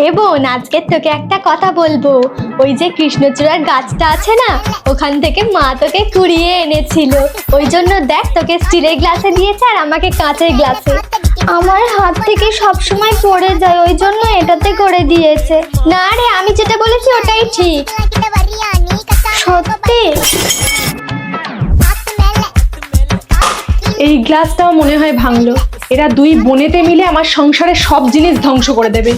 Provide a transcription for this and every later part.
এ বোন, আজকে তোকে একটা কথা বলবো। ওই যে কৃষ্ণচূড়ার গাছটা আছে না, ওখান থেকে মা তোকে কুড়িয়ে এনেছিল। ওই জন্য দেখ, তোকে স্টিলের গ্লাসে দিয়েছে আর আমাকে কাঁচের গ্লাসে। আমার হাত থেকে সবসময় পড়ে যায়, ওই জন্য এটাতে করে দিয়েছে। না রে, আমি যেটা বলেছি ওটাই ঠিক। সত্যি? এই গ্লাসটাও মনে হয় ভাঙলো। এরা দুই বোনেতে মিলে আমার সংসারের সব জিনিস ধ্বংস করে দেবে।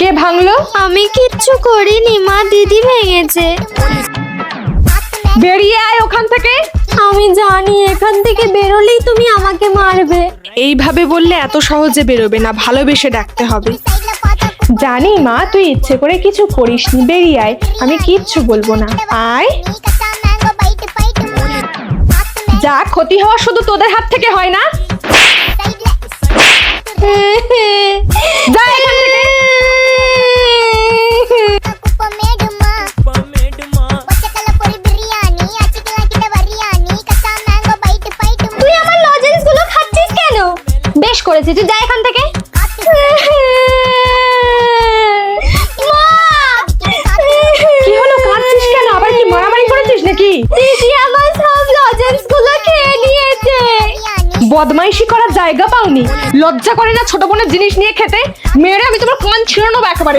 কে ভাঙলো? আমি কিচ্ছু করিনি মা, দিদি ভেঙেছে। বেরিয়ে আয় ওখান থেকে। আমি জানি এখান থেকে বেরোলেই তুমি আমাকে মারবে। এইভাবে বললে এত সহজে বেরোবে না, ভালোবেসে ডাকতে হবে। জানি মা, তুই ইচ্ছে করে কিছু করিসনি, বেরিয়ে আয়, আমি কিচ্ছু বলবো না। আয়। যা ক্ষতি হওয়া শুধু তোদের হাত থেকে হয় না। যা এখান থেকে। তুই আমার লজেন্সগুলো খাচ্ছিস কেন? বেশ করেছিস, তুই যা এখান থেকে। কি হলো, কাঁদছিস কেন? আবার কি মারামারি করেছিস নাকি? দিদি আমার সব লজেন্সগুলো খেয়ে নিয়েছে। বদমাইশি করার জায়গা পাওনি? লজ্জা করে না ছোট বোনের জিনিস নিয়ে খেতে? মেয়েরা আমি তোমার কান ছিঁড়ে নেবো একেবারে।